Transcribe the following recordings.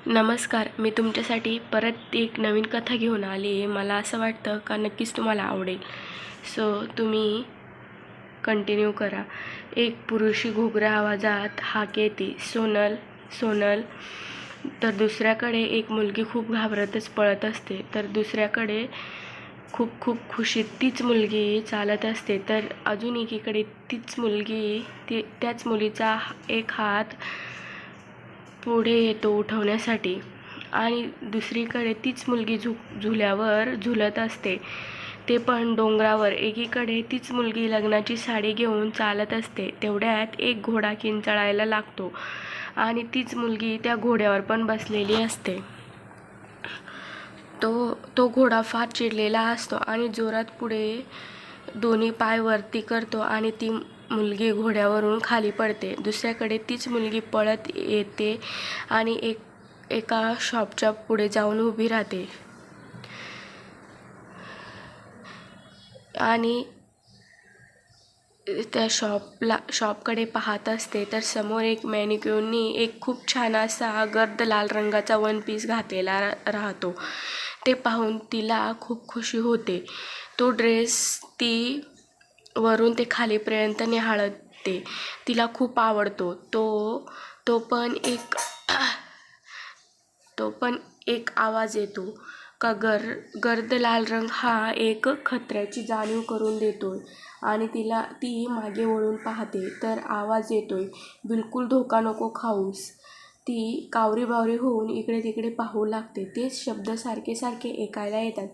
नमस्कार. मी तुमच्यासाठी परत एक नवीन कथा घेऊन आली आहे. मला असं वाटतं का नक्कीच तुम्हाला आवडेल. तुम्ही कंटिन्यू करा. एक पुरुषी घुगऱ्या आवाजात हाक येते, "सोनल, सोनल." तर दुसऱ्याकडे एक मुलगी खूप घाबरतच पळत असते. तर दुसऱ्याकडे खूप खूप खुशीत तीच मुलगी चालत असते. तर अजून एकीकडे तीच मुलगी, त्याच मुलीचा एक हात पुढे येतो उठवण्यासाठी आणि दुसरीकडे तीच मुलगी झुल्यावर झुलत असते, ते पण डोंगरावर. एकीकडे तीच मुलगी लग्नाची साडी घेऊन चालत असते. तेवढ्यात एक घोडा किंचाळायला लागतो आणि तीच मुलगी त्या घोड्यावर पण बसलेली असते. तो घोडा फार चिडलेला असतो आणि जोरात पुढे दोन्ही पाय वरती करतो आणि ती मुलगी घोड्यावरून खाली पडते. दुसऱ्याकडे तीच मुलगी पळत येते आणि एका शॉपच्या पुढे जाऊन उभी राहते आणि त्या शॉपकडे पाहत असते. तर समोर एक मॅनिक्यूननी एक खूप छान असा गर्द लाल रंगाचा वन पीस घातलेला राहतो. ते पाहून तिला खूप खुशी होते. तो ड्रेस ती वरून ते खालीपर्यंत निहाळते. तिला खूप आवडतो. तो पण एक आवाज येतो का गर्द लाल रंग हा एक खतऱ्याची जाणीव करून देतोय आणि ती मागे वळून पाहते. तर आवाज येतोय, "बिलकुल धोका नको खाऊस." ती कावरीबावरी होऊन इकडे तिकडे पाहू लागते. तेच शब्द सारखे सारखे ऐकायला येतात.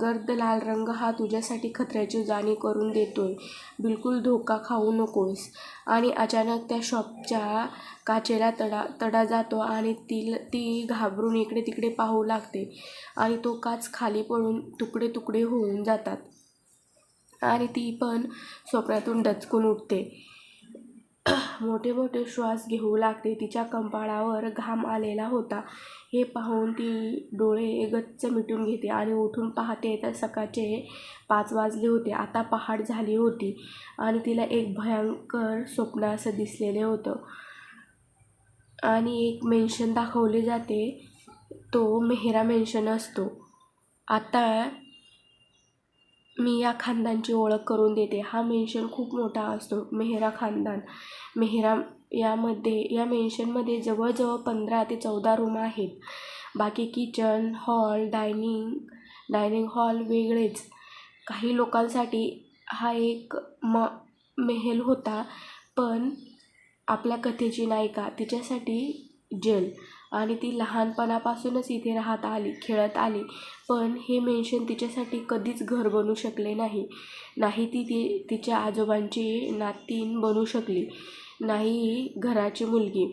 गर्द लाल रंग हा तुझ्यासाठी खतऱ्याची जाणीव करून देतोय, बिलकुल धोका खाऊ नकोस. आणि अचानक त्या शॉपच्या काचेला तडा जातो आणि ती घाबरून इकडे तिकडे पाहू लागते आणि तो काच खाली पडून तुकडे तुकडे होऊन जातात आणि ती पण स्वप्नातून डचकून उठते. मोठे मोठे श्वास घेऊ लागते. तिच्या कपाळावर घाम आलेला होता. हे पाहून ती डोळे गच्च मिटून घेते आणि उठून पाहते तर सकाळचे 5 वाजले होते. आता पहाट झाली होती आणि तिला एक भयंकर स्वप्न असं दिसलेले होतं आणि एक मेन्शन दाखवले जाते. तो मेहरा मेन्शन असतो. आता मी या खानदानची ओळख करून देते. हा मेन्शन खूप मोठा असतो, मेहरा खानदान. या मेन्शनमध्ये जवळजवळ 15 ते 14 रूम आहेत. बाकी किचन, हॉल, डायनिंग हॉल वेगळेच. काही लोकांसाठी हा एक मेहेल होता, पण आपल्या कथेची नायिका तिच्यासाठी जेल. आणि ती लहानपणापासूनच इथे राहत आली, खेळत आली, पण हे मेन्शन तिच्यासाठी कधीच घर बनू शकले नाही. नाही ती तिच्या आजोबांची नातीन बनू शकली, नाही घराची मुलगी.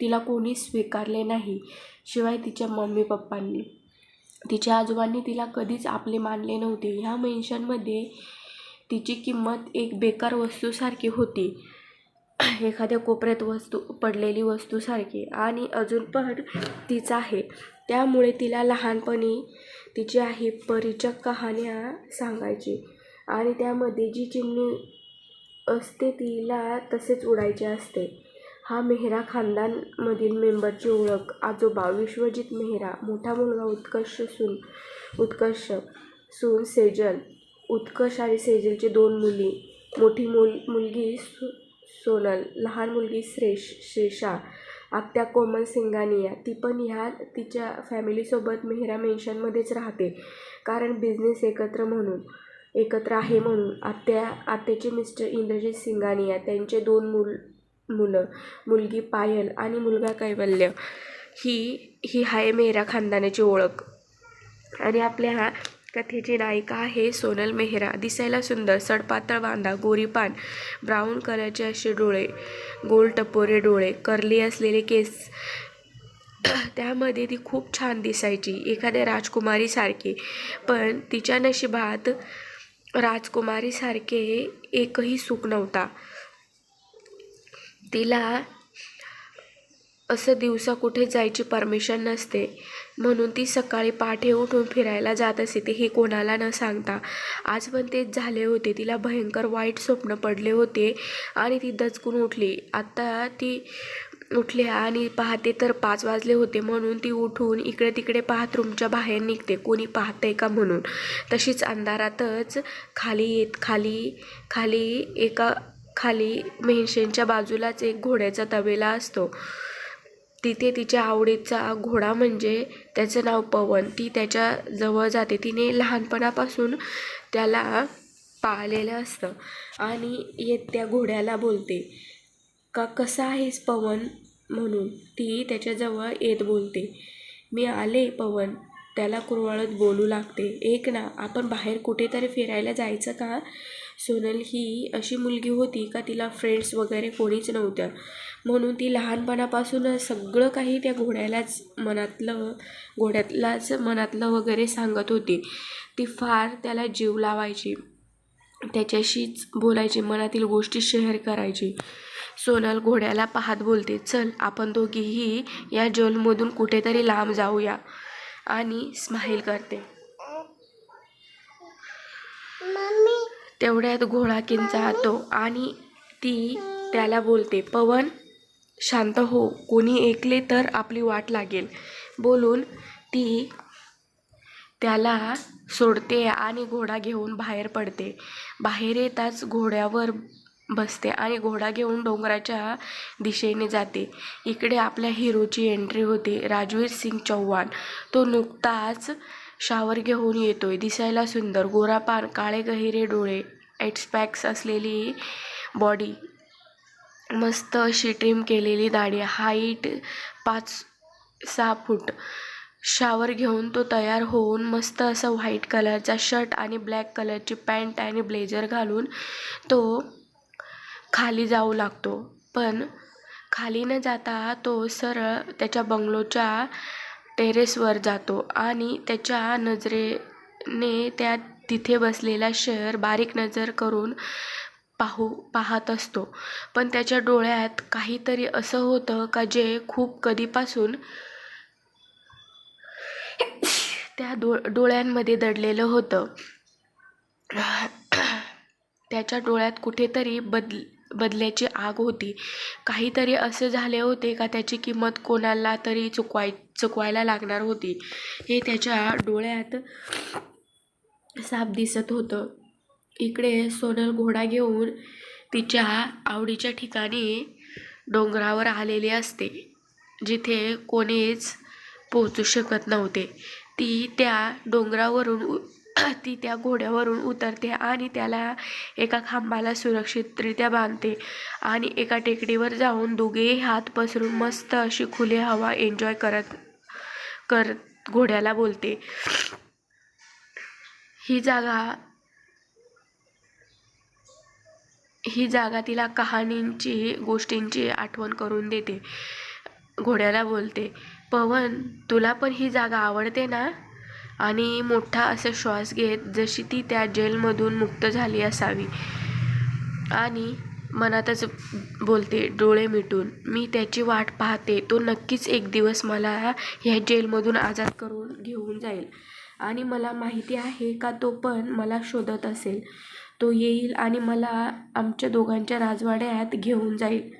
तिला कोणी स्वीकारले नाही, शिवाय तिच्या मम्मी पप्पांनी. तिच्या आजोबांनी तिला कधीच आपले मानले नव्हते. ह्या मेन्शनमध्ये तिची किंमत एक बेकार वस्तूसारखी होती, एखाद्या कोपऱ्यात पडलेली वस्तूसारखी, आणि अजून पण तीच आहे. त्यामुळे तिला लहानपणी तिची आई परीच्या कहाण्या सांगायची आणि त्यामध्ये जी चिमणी असते तिला तसेच उडायचे असते. हा मेहरा खानदानमधील मेंबरची ओळख. आजोबा विश्वजित मेहरा, मोठा मुलगा उत्कर्ष, सून सेजल. उत्कर्ष आणि सेजलची 2 मुली, मोठी मुलगी सोनल, लहान मुलगी श्रेषा. आत्या कोमल सिंघानिया, ती पण तिच्या फॅमिलीसोबत मेहरा मेन्शनमध्येच राहते, कारण बिझनेस एकत्र आहे म्हणून. आत्याचे मिस्टर इंद्रजित सिंघानिया, त्यांचे 2 मुलं, मुलगी पायल आणि मुलगा कैवल्य. ही आहे मेहरा खानदानाची ओळख. आणि आपल्या कथेची नायिका आहे सोनल मेहरा. दिसायला सुंदर, सडपातळ बांधा, गोरीपान, ब्राऊन कलरचे असे डोळे, गोल टपोरे डोळे, कर्ली असलेले केस. त्यामध्ये ती खूप छान दिसायची, एखाद्या राजकुमारीसारखी. पण तिच्या नशिबात राजकुमारीसारखे एकही सुख नव्हता. तिला असं दिवसा कुठे जायची परमिशन नसते, म्हणून ती सकाळी पहाटे उठून फिरायला जात असते, तेही कोणाला न सांगता. आज पण तेच झाले होते. तिला भयंकर वाईट स्वप्न पडले होते आणि ती दचकून उठली. आता ती उठले आणि पाहते तर 5 वाजले होते. म्हणून ती उठून इकडे तिकडे पाहत रूमच्या बाहेर निघते, कोणी पाहतंय का म्हणून. तशीच अंधारातच खाली मेन्शनच्या बाजूलाच एक घोड्याचा तबेला असतो. तिथे तिच्या आवडीचा घोडा म्हणजे त्याचं नाव पवन. ती त्याच्या जवळ जाते. तिने लहानपणापासून त्याला पाळलेलं असतं आणि त्या घोड्याला बोलते का कसा आहेस पवन म्हणून. ती त्याच्याजवळ येत बोलते, मी आले पवन. त्याला कुरवाळत बोलू लागते, ऐक ना, आपण बाहेर कुठेतरी फिरायला जायचं का. सोनल ही अशी मुलगी होती का तिला फ्रेंड्स वगैरे कोणीच नव्हत्या, म्हणून ती लहानपणापासूनच सगळं काही त्या घोड्यातलाच मनातलं वगैरे सांगत होती. ती फार त्याला जीव लावायची, त्याच्याशीच बोलायची, मनातील गोष्टी शेअर करायची. सोनल घोड्याला पाहत बोलते, चल आपण दोघीही या जेलमधून कुठेतरी लांब जाऊया, आणि स्माईल करते. तेवढ्यात घोडा किंचाळतो आणि ती त्याला बोलते, पवन शांत हो, कोणी ऐकले तर आपली वाट लागेल. बोलून ती त्याला सोडते आणि घोडा घेऊन बाहेर पडते. बाहेर येताच घोड्यावर बसते आणि घोडा घेऊन डोंगराच्या दिशेने जाते. इकडे आपल्या हिरोची एंट्री होते, राजवीर सिंग चौहान. तो नुकताच शावर घेऊन येतोय. दिसायला सुंदर, गोरापान, काळे गहिरे डोळे, 8 पॅक्स असलेली बॉडी, मस्त अशी ट्रिम केलेली दाढी, हाईट 5-6 फूट. शावर घेऊन तो तयार होऊन मस्त असं व्हाईट कलरचा शर्ट आणि ब्लॅक कलरची पॅन्ट आणि ब्लेझर घालून तो खाली जाऊ लागतो. पण खाली न जाता तो सरळ त्याच्या बंगलोच्या टेरेसवर जातो आणि त्याच्या नजरेने त्या तिथे बसलेला शहर बारीक नजर करून पाहत असतो. पण त्याच्या डोळ्यात काहीतरी असं होतं का जे खूप कधीपासून त्या डोळ्यांमध्ये दडलेलं होतं. त्याच्या डोळ्यात कुठेतरी बदल्याची आग होती. काहीतरी असं झाले होते का त्याची किंमत कोणाला तरी चुकवायला लागणार होती, हे त्याच्या डोळ्यात साफ दिसत होतं. इकडे सोनल घोडा घेऊन तिच्या आवडीच्या ठिकाणी डोंगरावर आलेली असते, जिथे कोणीच पोहोचू शकत नव्हते. ती त्या घोड्यावरून उतरते आणि त्याला एका खांबाला सुरक्षितरित्या बांधते आणि एका टेकडीवर जाऊन दोघेही हात पसरून मस्त अशी खुली हवा एन्जॉय करत घोड्याला बोलते, ही जागा तिला कहाणींची, गोष्टींची आठवण करून देते. घोड्याला बोलते, पवन तुला पण ही जागा आवडते ना. आणि मोठा असा श्वास घेत जशी ती त्या जेलमधून मुक्त झाली असावी आणि मनातच बोलते डोळे मिटून, मी त्याची वाट पाहते. तो नक्कीच एक दिवस मला ह्या जेलमधून आजाद करून घेऊन जाईल आणि मला माहिती आहे का तो पण मला शोधत असेल. तो येईल आणि मला आमच्या दोघांच्या राजवाड्यात घेऊन जाईल.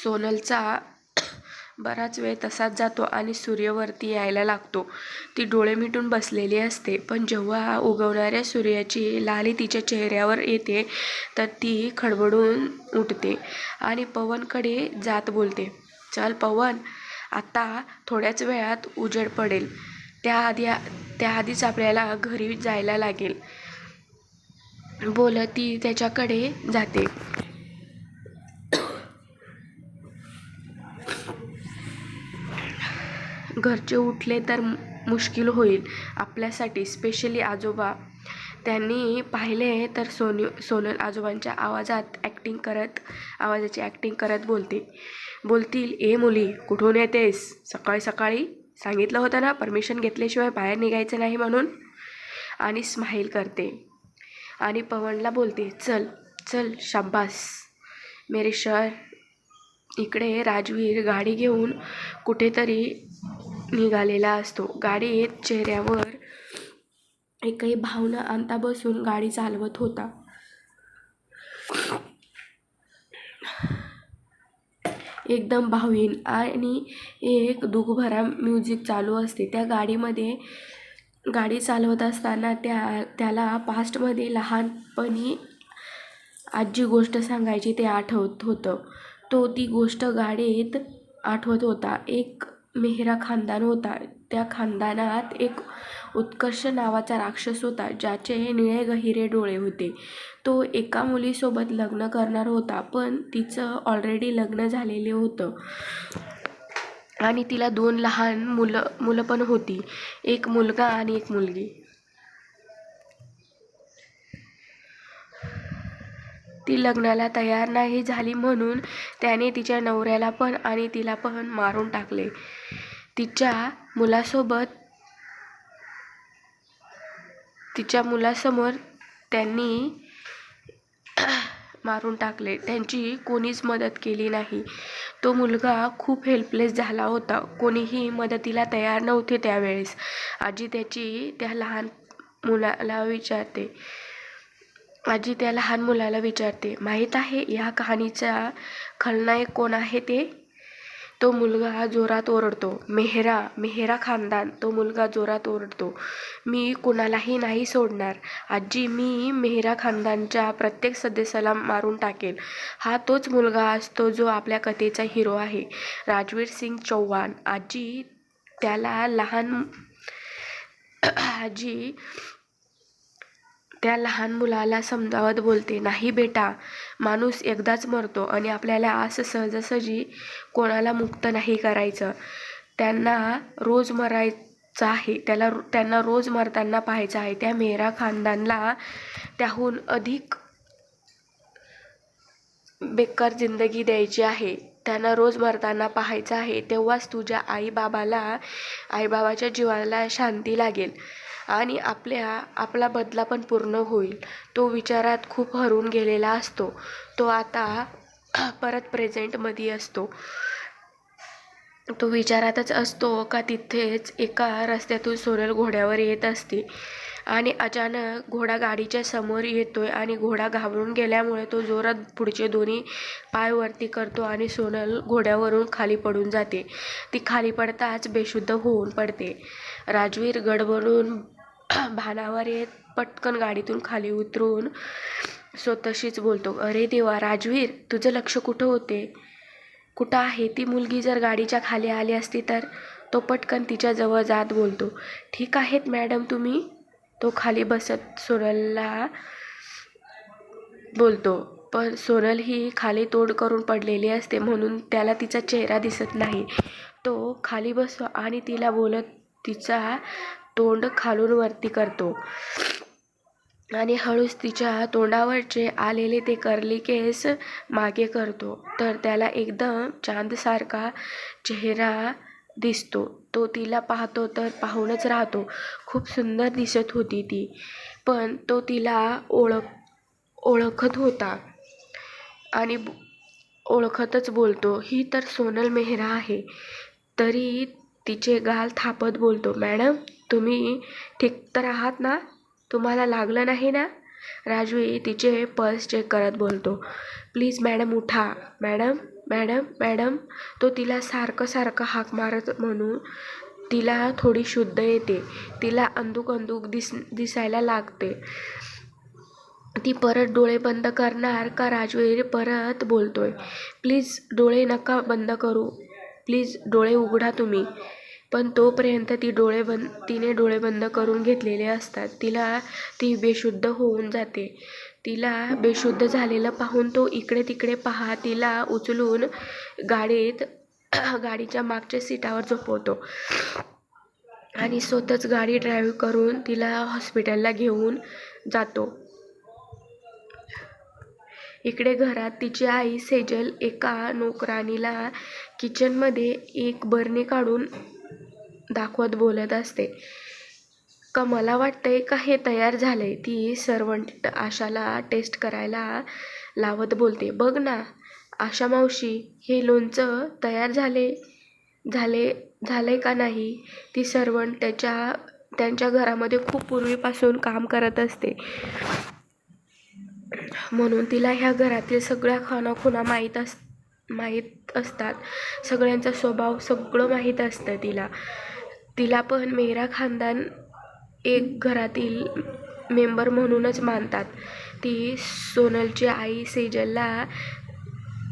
सोनलचा बराच वेळ तसाच जातो आणि सूर्य वरती यायला लागतो. ती डोळे मिटून बसलेली असते, पण जेव्हा उगवणाऱ्या सूर्याची लाली तिच्या चेहऱ्यावर येते तर ती खडबडून उठते आणि पवनकडे जात बोलते, चल पवन, आता थोड्याच वेळात उजेड पडेल, त्याआधीच आपल्याला घरी जायला लागेल. बोलत ती त्याच्याकडे जाते. घरचे उठले तर मुश्किल होईल आपल्यासाठी, स्पेशली आजोबा. त्यांनी पाहिले तर सोनल आजोबांच्या आवाजाची ॲक्टिंग करत बोलतील, ए मुली कुठून येतेस सकाळी सकाळी, सांगितलं होतं ना परमिशन घेतल्याशिवाय बाहेर निघायचं नाही म्हणून. आणि स्माईल करते आणि पवनला बोलते, चल चल शाब्बास मेरे शर. इकडे राजवीर गाडी घेऊन कुठेतरी निघालेला असतो. गाडीत चेहऱ्यावर एकही भावना आणता बसून गाडी चालवत होता. एकदम भावहीन आणि एक दुखभरा म्युझिक चालू असते. त्या गाडीमध्ये गाडी चालवत असताना त्याला पास्टमध्ये लहानपणी आजी गोष्ट सांगायची ते आठवत होतं. तो ती गोष्ट गाडीत आठवत होता. एक मेहरा खानदान होता. त्या खानदानात एक उत्कर्ष नावाचा राक्षस होता, ज्याचे निळे गहिरे डोळे होते. तो एका मुलीसोबत लग्न करणार होता, पण तिचं ऑलरेडी लग्न झालेले होतं आणि तिला 2 लहान मुलं पण होती, एक मुलगा आणि एक मुलगी. ती लग्नाला तयार नाही झाली म्हणून त्याने तिच्या नवऱ्याला पण आणि तिला पण मारून टाकले. तिच्या मुलासमोर त्यांनी मारून टाकले. त्यांची कोणीच मदत केली नाही. तो मुलगा खूप हेल्पलेस झाला होता. कोणीही मदतीला तयार नव्हते त्यावेळेस. आजी त्या लहान मुलाला विचारते, माहीत आहे या कहाणीचा खलनायक कोण आहे ते? तो मुलगा जोरात ओरडतो, मेहरा खानदान. तो मुलगा जोरात ओरडतो, मी कुणालाही नाही सोडणार आजी, मी मेहरा खानदानच्या प्रत्येक सदस्याला मारून टाकेल. हा तोच मुलगा असतो जो आपल्या कथेचा हिरो आहे, राजवीर सिंग चौहान. आजी त्या लहान मुलाला समजावत बोलते, नाही बेटा, माणूस एकदाच मरतो आणि आपल्याला असं सहजासहजी कोणाला मुक्त नाही करायचं. त्यांना रोज मरायचं आहे, त्यांना रोज मरताना पाहायचं आहे. त्या मेहरा खानदानला त्याहून अधिक बेकार जिंदगी द्यायची आहे. त्यांना रोज मरताना पाहायचं आहे. तेव्हाच तुझ्या आईबाबाच्या जीवाला शांती लागेल आणि आपला बदला पण पूर्ण होईल. तो विचारात खूप हरवून गेलेला असतो. तो आता परत प्रेझेंटमध्ये असतो. तो विचारातच असतो का तिथेच एका रस्त्यातून सोनल घोड्यावर येत असते आणि अचानक घोडा गाडीच्या समोर येतोय आणि घोडा घाबरून गेल्यामुळे तो जोरात पुढचे दोन्ही पाय वरती करतो आणि सोनल घोड्यावरून खाली पडून जाते. ती खाली पडताच बेशुद्ध होऊन पडते. राजवीर गडबडून भानावर येत पटकन गाडीतून खाली उतरून स्वतःशीच बोलतो, अरे देवा राजवीर, तुझं लक्ष कुठं आहे? ती मुलगी जर गाडीच्या खाली आली असती तर? तो पटकन तिच्या जवळ जात बोलतो, ठीक आहेत मॅडम तुम्ही? तो खाली बसत सोनलला बोलतो, पण सोनल ही खाली तोंड करून पडलेली असते म्हणून त्याला तिचा चेहरा दिसत नाही. तो खाली बसतो आणि तिला बोलत तिचा तोंड खालून वरती करतो आणि हळूच तिच्या तोंडावरचे आलेले ते कर्ली केस मागे करतो, तर त्याला एकदम चांदसारखा चेहरा दिसतो. तो तिला पाहतो तर पाहूनच राहतो. खूप सुंदर दिसत होती ती, पण तो तिला ओळखत होता आणि ओळखतच बोलतो, ही तर सोनल मेहरा आहे. तरी तिचे गाल थापत बोलतो, मॅडम तुम्ही ठीक तर आहात ना? तुम्हाला लागलं नाही ना? राजवी तिचे पल्स चेक करत बोलतो, प्लीज मॅडम उठा, मॅडम मॅडम मॅडम. तो तिला सारखं हाक मारत म्हणून तिला थोडी शुद्ध येते. तिला अंधुक दिसायला लागते. ती परत डोळे बंद करणार का राजवीर परत बोलतोय, प्लीज डोळे नका बंद करू, प्लीज डोळे उघडा तुम्ही. पण तोपर्यंत तिने डोळे बंद करून घेतलेले असतात. ती बेशुद्ध होऊन जाते. तिला बेशुद्ध झालेलं पाहून तो इकडे तिकडे तिला उचलून गाडीच्या मागच्या सीटावर झोपवतो आणि स्वतःच गाडी ड्राईव्ह करून तिला हॉस्पिटलला घेऊन जातो. इकडे घरात तिची आई सेजल एका नोकराणीला किचनमध्ये एक बरणी काढून दाखवत बोलत असते, का मला वाटतंय का हे तयार झालंय. ती सर्वंट आशाला टेस्ट करायला लावत बोलते, बघ ना आशा मावशी, हे लोणचं तयार झालंय का नाही. ती सर्वंट त्यांच्या घरामध्ये खूप पूर्वीपासून काम करत असते म्हणून तिला ह्या घरातील सगळ्या खाणाखुणा माहीत असतात, सगळ्यांचा स्वभाव सगळं माहीत असतं तिला पण मेहरा खानदान एक घरातील मेंबर म्हणूनच मानतात. ती सोनलची आई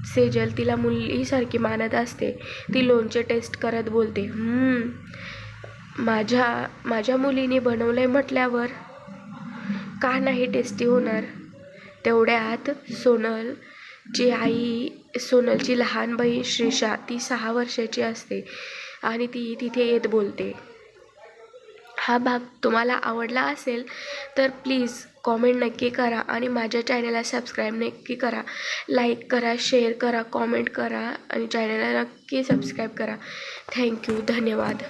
सेजल तिला मुलीसारखी मानत असते. ती लोणचे टेस्ट करत बोलते, माझ्या मुलीने बनवलंय म्हटल्यावर का नाही टेस्टी होणार. तेवढ्यात सोनलची लहान बहीण श्रीषा, ती 6 वर्षाची असते आणि ती तिथे येत बोलते. हा भाग तुम्हाला आवडला असेल तर प्लीज कॉमेंट नक्की करा आणि माझ्या चॅनलला सबस्क्राईब नक्की करा. लाईक करा, शेअर करा, कॉमेंट करा आणि चॅनलला नक्की सबस्क्राईब करा. थँक्यू. धन्यवाद.